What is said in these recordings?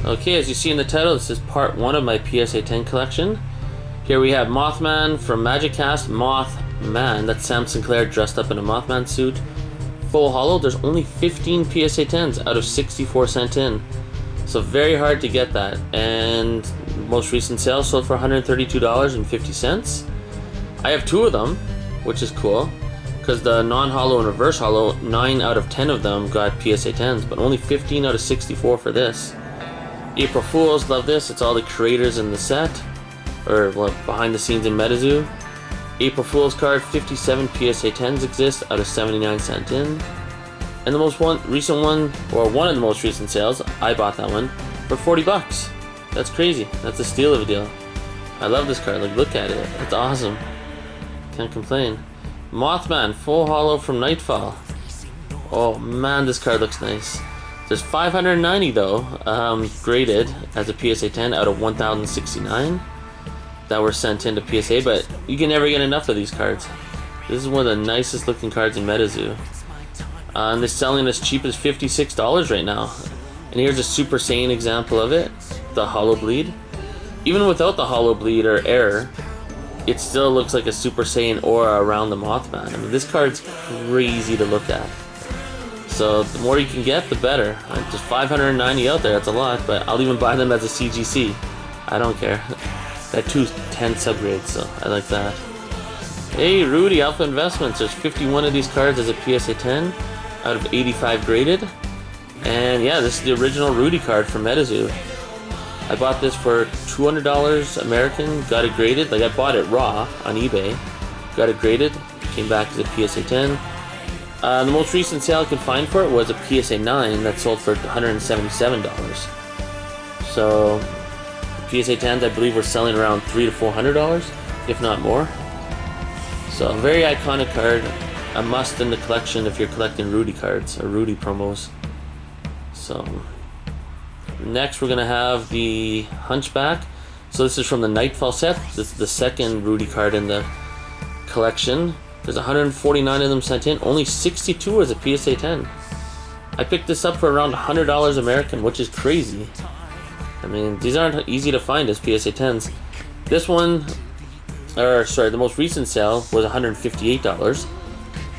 Okay, as you see in the title, this is part 1 of my PSA 10 collection. Here we have Mothman from Magic Cast. Mothman, that's Sam Sinclair dressed up in a Mothman suit. Full hollow. There's only 15 PSA 10s out of 64 sent in. So very hard to get that. And most recent sale sold for $132.50. I have 2 of them, which is cool. Because the non-hollow and reverse hollow, 9 out of 10 of them got PSA 10s, but only 15 out of 64 for this. April Fools, love this. It's all the creators in the set, or well, behind the scenes in MetaZoo. April Fools card, 57 PSA 10s exist out of 79 sent in. And the most recent one, or one of the most recent sales, I bought that one for 40 bucks. That's crazy. That's a steal of a deal. I love this card. Like, look at it. It's awesome. Can't complain. Mothman, full hollow from Nightfall. Oh man, this card looks nice. There's 590 though, graded as a PSA 10 out of 1,069 that were sent into PSA, but you can never get enough of these cards. This is one of the nicest looking cards in MetaZoo. And they're selling as cheap as $56 right now. And here's a Super Saiyan example of it, the Hollow Bleed. Even without the Hollow Bleed or error, it still looks like a Super Saiyan aura around the Mothman. I mean, this card's crazy to look at. So the more you can get, the better. There's 590 out there, that's a lot, but I'll even buy them as a CGC. I don't care. That 210 subgrades, so I like that. Hey, Rudy, Alpha Investments. There's 51 of these cards as a PSA 10 out of 85 graded. And yeah, this is the original Rudy card from MetaZoo. I bought this for $200 American, got it graded. Like, I bought it raw on eBay, got it graded, came back as a PSA 10. The most recent sale I could find for it was a PSA 9 that sold for $177. So PSA 10s, I believe, were selling around $300 to $400, if not more. So a very iconic card, a must in the collection if you're collecting Rudy cards or Rudy promos. So next we're gonna have the Hunchback. So this is from the Nightfall set. This is the second Rudy card in the collection. There's 149 of them sent in, only 62 as a PSA 10. I picked this up for around $100 American, which is crazy. I mean, these aren't easy to find as PSA 10s. This one, or sorry, the most recent sale was $158.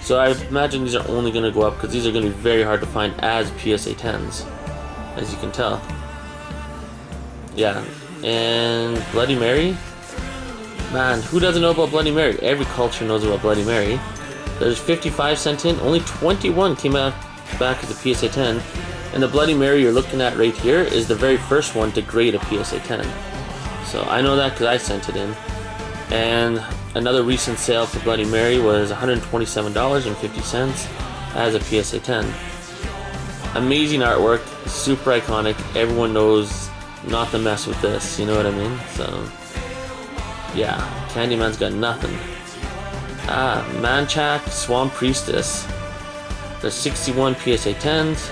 So I imagine these are only going to go up because these are going to be very hard to find as PSA 10s, as you can tell. Yeah, and Bloody Mary. Man, who doesn't know about Bloody Mary? Every culture knows about Bloody Mary. There's 55 sent in, only 21 came out back as a PSA 10. And the Bloody Mary you're looking at right here is the very first one to grade a PSA 10. So I know that because I sent it in. And another recent sale for Bloody Mary was $127.50 as a PSA 10. Amazing artwork, super iconic. Everyone knows not to mess with this, you know what I mean? So yeah, Candyman's got nothing. Manchak, Swamp Priestess. There's 61 PSA 10s,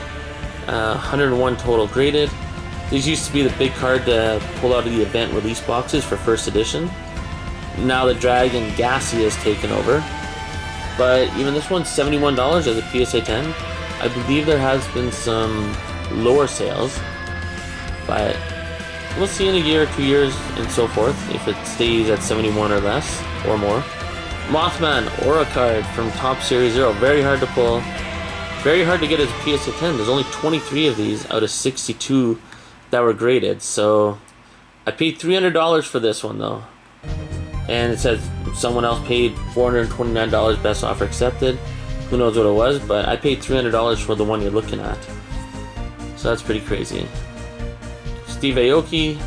101 total graded. These used to be the big card to pull out of the event release boxes for first edition. Now the Dragon Gassy has taken over. But even this one's $71 as a PSA 10. I believe there has been some lower sales, but we'll see in a year or 2 years and so forth if it stays at 71 or less or more. Mothman Aura card from Top Series 0. Very hard to pull. Very hard to get as a PSA 10. There's only 23 of these out of 62 that were graded. So I paid $300 for this one though. And it says someone else paid $429 best offer accepted. Who knows what it was, but I paid $300 for the one you're looking at. So that's pretty crazy. Steve Aoki.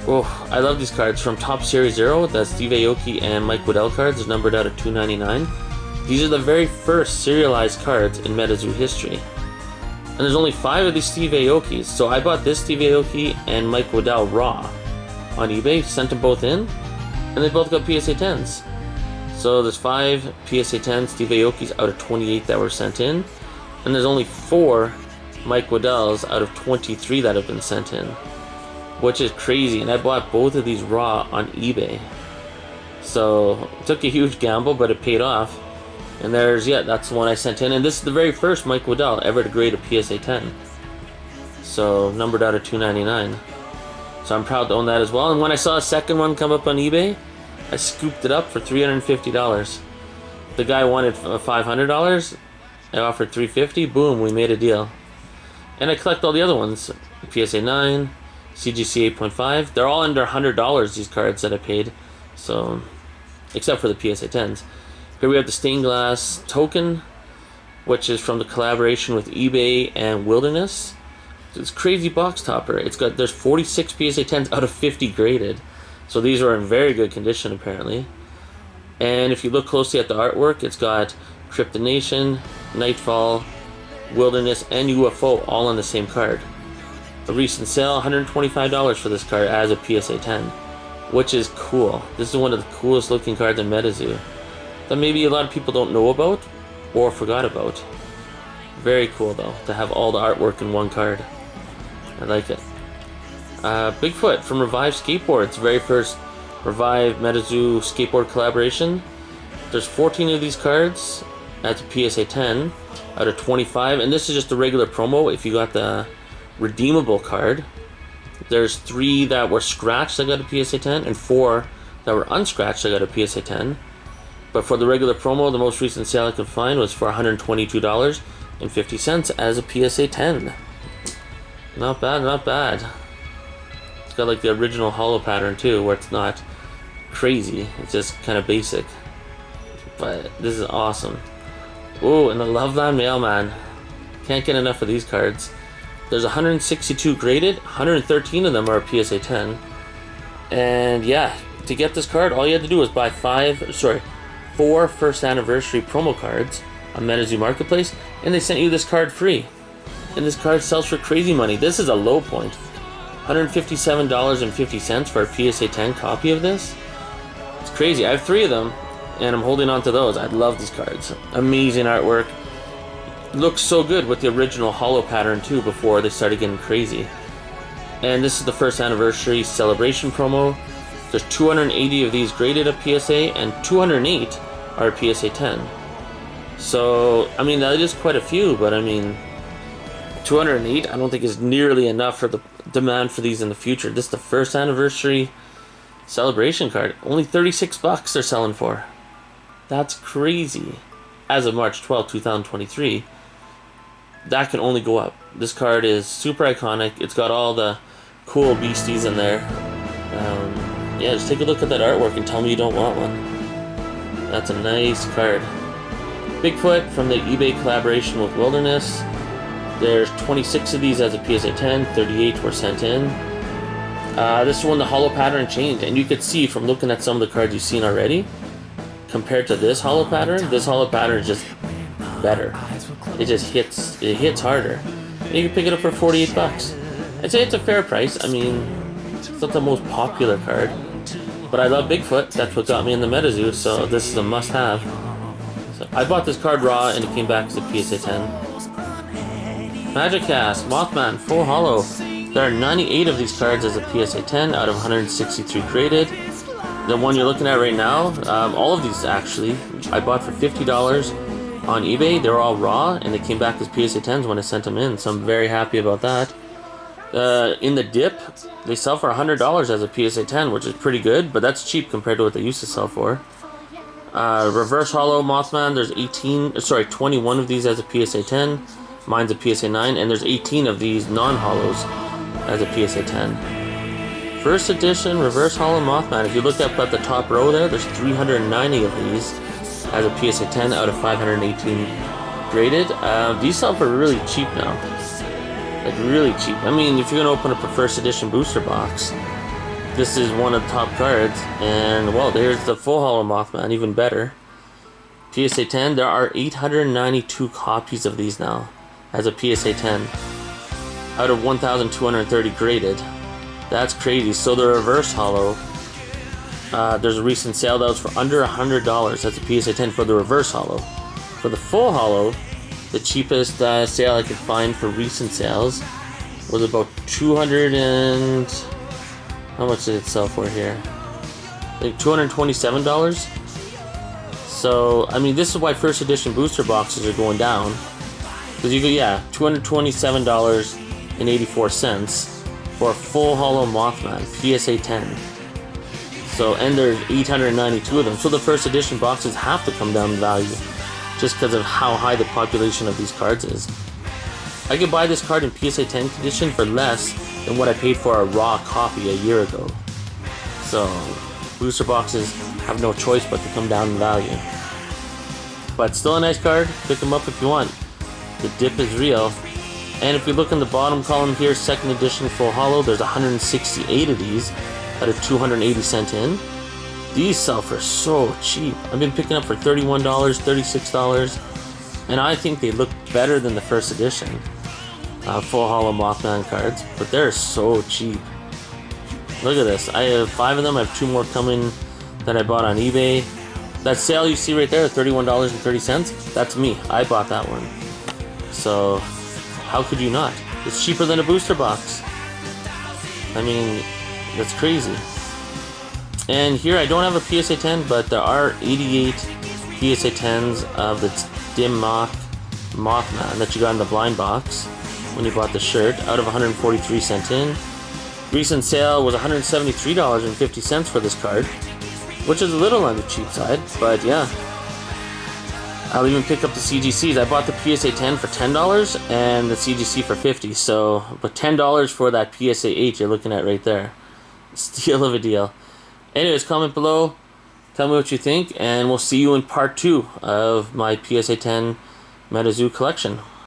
Oh, I love these cards from Top Series 0. That's Steve Aoki and Mike Waddell cards. They're numbered out of 299. These are the very first serialized cards in MetaZoo history. And there's only 5 of these Steve Aokis. So I bought this Steve Aoki and Mike Waddell raw on eBay, sent them both in, and they both got PSA 10s. So there's 5 PSA 10 Steve Aokis out of 28 that were sent in, and there's only 4 Mike Waddells out of 23 that have been sent in, which is crazy. And I bought both of these raw on eBay, so it took a huge gamble, but it paid off. And there's, yeah, that's the one I sent in, and this is the very first Mike Waddell ever to grade a PSA 10. So numbered out of $2.99. So I'm proud to own that as well. And when I saw a second one come up on eBay, I scooped it up for $350. The guy wanted $500. I offered $350. Boom, we made a deal. And I collect all the other ones. PSA 9, CGC 8.5. They're all under $100, these cards that I paid. So, except for the PSA 10s. Here we have the stained glass token, which is from the collaboration with eBay and Wilderness. It's crazy box topper. There's 46 PSA 10s out of 50 graded. So these are in very good condition apparently. And if you look closely at the artwork, it's got Kryptonation, Nightfall, Wilderness, and UFO all on the same card. A recent sale, $125 for this card as a PSA 10, which is cool. This is one of the coolest looking cards in MetaZoo that maybe a lot of people don't know about or forgot about. Very cool though, to have all the artwork in one card. I like it. Bigfoot from Revive Skateboards, very first Revive MetaZoo skateboard collaboration. There's 14 of these cards. That's a PSA 10 out of 25, and this is just a regular promo if you got the redeemable card. There's 3 that were scratched that got a PSA 10, and 4 that were unscratched that got a PSA 10. But for the regular promo, the most recent sale I could find was for $122.50 as a PSA 10. Not bad, not bad. It's got like the original hollow pattern too, where it's not crazy. It's just kind of basic. But this is awesome. Ooh, and the Loveland Mailman. Can't get enough of these cards. There's 162 graded, 113 of them are a PSA 10. And yeah, to get this card, all you had to do was buy 4 first anniversary promo cards on MetaZoo Marketplace, and they sent you this card free. And this card sells for crazy money. This is a low point. $157.50 for a PSA 10 copy of this. It's crazy. I have 3 of them, and I'm holding on to those. I love these cards. Amazing artwork. Looks so good with the original hollow pattern too before they started getting crazy. And this is the first anniversary celebration promo. There's 280 of these graded a PSA, and 208 are a PSA 10. So, I mean, that is quite a few, but I mean, 208 I don't think is nearly enough for the demand for these in the future. This is the first anniversary celebration card. Only $36 they're selling for. That's crazy. As of March 12, 2023. That can only go up. This card is super iconic. It's got all the cool beasties in there. Yeah, just take a look at that artwork and tell me you don't want one. That's a nice card. Bigfoot from the eBay collaboration with Wilderness. There's 26 of these as a PSA 10, 38 were sent in. This is when the hollow pattern changed, and you could see from looking at some of the cards you've seen already, compared to this hollow pattern is just better. It just hits harder. And you can pick it up for $48. I'd say it's a fair price. I mean, it's not the most popular card, but I love Bigfoot. That's what got me in the MetaZoo, so this is a must-have. So I bought this card raw, and it came back as a PSA 10. Magic Cast, Mothman, Full Hollow. There are 98 of these cards as a PSA 10 out of 163 graded. The one you're looking at right now, all of these actually, I bought for $50 on eBay. They're all raw, and they came back as PSA 10s when I sent them in, so I'm very happy about that. In the dip, they sell for $100 as a PSA 10, which is pretty good, but that's cheap compared to what they used to sell for. Reverse Hollow Mothman, there's 21 of these as a PSA 10. Mine's a PSA 9, and there's 18 of these non-hollows as a PSA 10. First edition Reverse Hollow Mothman. If you look up at the top row there's 390 of these as a PSA 10 out of 518 graded. These sell for really cheap now. Like really cheap. I mean, if you're going to open up a first edition booster box, this is one of the top cards. And, well, there's the Full Hollow Mothman, even better. PSA 10, there are 892 copies of these now as a PSA 10 out of 1,230 graded. That's crazy. So the Reverse Hollow, there's a recent sale that was for under $100. That's a PSA 10 for the Reverse Hollow. For the Full Hollow, the cheapest sale I could find for recent sales was about 200 and... how much did it sell for here? Like $227. So, I mean, this is why first edition booster boxes are going down. Because you go, yeah, $227 $2.84 for a full hollow Mothman PSA 10. So, and there's 892 of them. So the first edition boxes have to come down in value just because of how high the population of these cards is. I could buy this card in PSA 10 condition for less than what I paid for a raw copy a year ago. So booster boxes have no choice but to come down in value. But still a nice card. Pick them up if you want. The dip is real. And if you look in the bottom column here, second edition full hollow, there's 168 of these at a 280-cent in. These sell for so cheap. I've been picking up for $31, $36, and I think they look better than the first edition full hollow Mothman cards, but they're so cheap. Look at this. I have 5 of them. I have 2 more coming that I bought on eBay. That sale you see right there, $31.30, that's me. I bought that one. So how could you not? It's cheaper than a booster box. I mean, that's crazy. And here I don't have a PSA 10, but there are 88 PSA 10s of the Dim Mothman that you got in the blind box when you bought the shirt, out of 143 in. Recent sale was $173.50 for this card, which is a little on the cheap side, but yeah. I'll even pick up the CGCs. I bought the PSA 10 for $10 and the CGC for $50. So, but $10 for that PSA 8 you're looking at right there. Steal of a deal. Anyways, comment below. Tell me what you think, and we'll see you in part 2 of my PSA 10 MetaZoo collection.